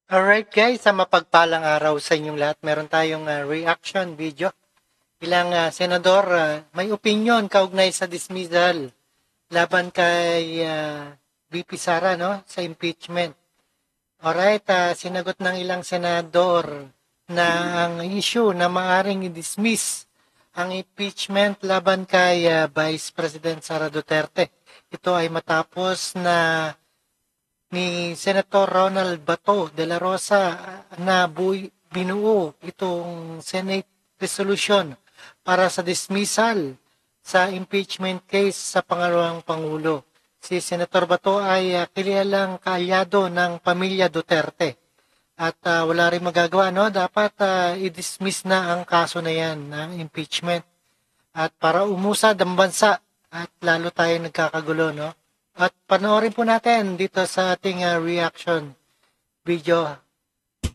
Alright guys, sa mapagpalang araw sa inyong lahat, meron tayong reaction video. Ilang senador may opinion kaugnay sa dismissal laban kay VP Sara, no, sa impeachment. Alright, sinagot ng ilang senador na ang issue na maaring i-dismiss ang impeachment laban kay Vice President Sara Duterte. Ito ay matapos na ni Senator Ronald Bato de la Rosa na binuo itong Senate resolution para sa dismissal sa impeachment case sa pangalawang Pangulo. Si Senator Bato ay kilalang kaalyado ng pamilya Duterte at wala rin magagawa, no? Dapat i-dismiss na ang kaso na yan ng impeachment at para umusad ang bansa at lalo tayo nagkakagulo, no? At panoorin po natin dito sa ating reaction video.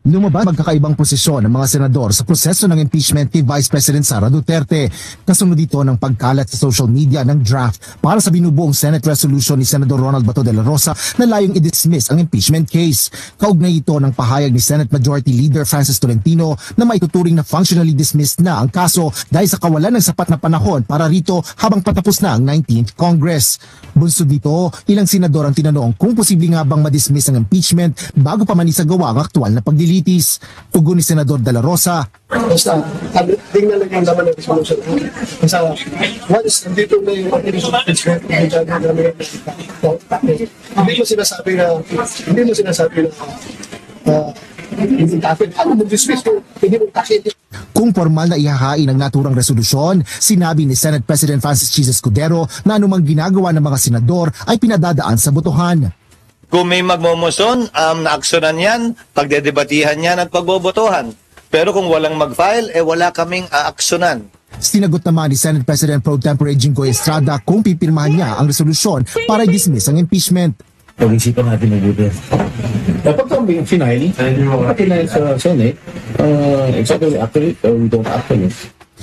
Lumabas magkakaibang posisyon ng mga senador sa proseso ng impeachment ni Vice President Sara Duterte. Kasunod dito ng pagkalat sa social media ng draft para sa binubuong Senate resolution ni Senador Ronald Bato de la Rosa na layong i-dismiss ang impeachment case. Kaugnay ito ng pahayag ni Senate Majority Leader Francis Tolentino na maituturing na functionally dismissed na ang kaso dahil sa kawalan ng sapat na panahon para rito habang patapos na ang 19th Congress. Bunsod dito, ilang senador ang tinanong kung posible nga bang ma-dismiss ang impeachment bago pa man isagawa ang aktual na pagdilitis. Tugon ni Senador de la Rosa, basta, tingnan lang yung laman ng resolution. Basta, once nandito na yung impeachment, hindi mo sinasabi na hindi takit. Ano mo dismiss mo? Hindi mo takit. kung formal na ihahain ang naturang resolusyon, sinabi ni Senate President Francis Chis Escudero na anumang ginagawa ng mga senador ay pinadadaan sa botohan. Kung may magmomoson, naaksyonan yan, pagdedebatihan yan at pagbobotohan. Pero kung walang mag-file, wala kaming aaksyonan. Sinagot naman ni Senate President Pro Tempore Jinggoy Estrada kung pipirmahan niya ang resolusyon para i-dismiss ang impeachment. Pag-isipan natin mabuti. Dapat kung finally, pati na sa Senate, actually, we don't act on it.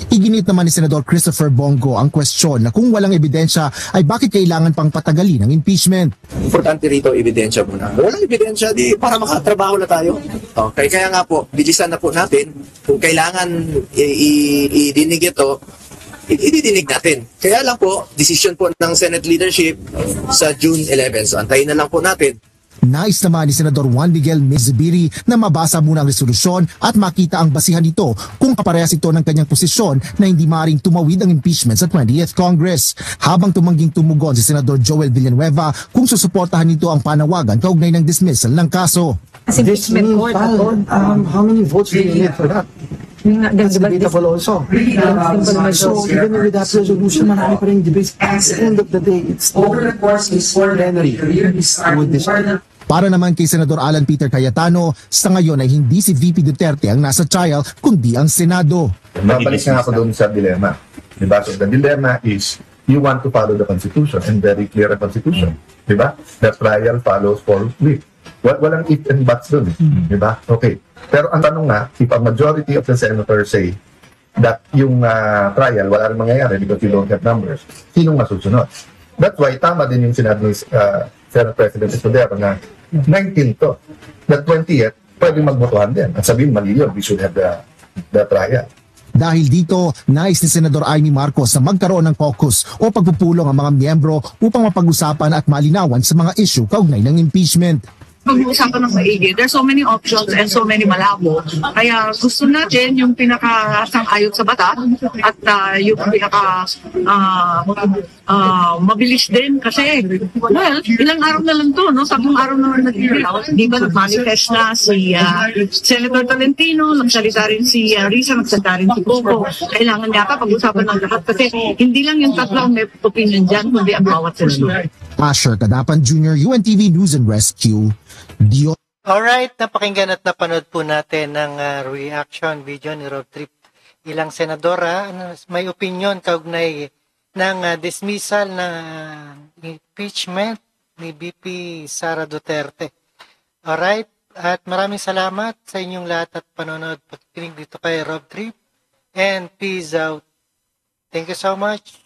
Iginit naman ni Senador Christopher Bongo ang kwestiyon na kung walang ebidensya ay bakit kailangan pang patagalin ang impeachment. Importante rito, ebidensya muna. Walang ebidensya, di para makatrabaho na tayo. Okay, kaya nga po, bilisan na po natin. Kung kailangan idinig ito, ididinig natin. Kaya lang po, decision po ng Senate leadership sa June 11. So, antayin na lang po natin. Nais naman ni Senador Juan Miguel Mezibiri na mabasa muna ang resolusyon at makita ang basihan nito kung kaparehas ito ng kanyang posisyon na hindi maaaring tumawid ang impeachment sa 20th Congress. Habang tumangging tumugon si Senador Joel Villanueva kung susuportahan nito ang panawagan kaugnay ng dismissal ng kaso. This means, how many votes do you need for that? That's debatable also. So even with that resolution, marami pa rin debates. At the end of the day, it's plenary with this. Para naman kay Senador Alan Peter Cayetano, sa ngayon ay hindi si VP Duterte ang nasa trial, kundi ang Senado. Babalik nga ako doon sa dilemma. Diba? So the dilemma is, you want to follow the Constitution and very clear Constitution. Diba? The trial follows forthwith. Walang if and buts doon. Diba? Okay. Pero ang tanong nga, if a majority of the senators say that yung trial, wala rin mangyayari because you don't have numbers, sinong masusunod? That's why tama din yung sinabi ni Senate President Escudero na 19 to. The 20th, pwedeng magbotohan din. At sabihin, mali yun, we should have the trial. Dahil dito, nais ni Senador Amy Marcos na magkaroon ng caucus o pagpupulong ang mga miyembro upang mapag-usapan at malinawan sa mga issue kaugnay ng impeachment. Pag-uusapan ng maigi. There's so many options and so many malabo. Kaya gusto natin yung pinaka-sang-ayon sa batas at yung pinaka mabilis din kasi well, ilang araw na lang to, no? 10 araw na lang nagtitiraw. Di ba nag-manifest na si Senator Tolentino, nagsalita rin si Risa, nagsalita rin si Coco. Kailangan yata pag-usapan ng lahat kasi hindi lang yung tatlo may opinion dyan, kundi ang bawat senador. Asher Kadapan Jr., UNTV News and Rescue. Alright, napakinggan at napanood po natin ng reaction video ni Rob Trip. Ilang senadora may opinion kaugnay ng dismissal ng impeachment ni VP Sara Duterte. Alright, at maraming salamat sa inyong lahat at panonood pagkikinig dito kay Rob Trip. And peace out. Thank you so much.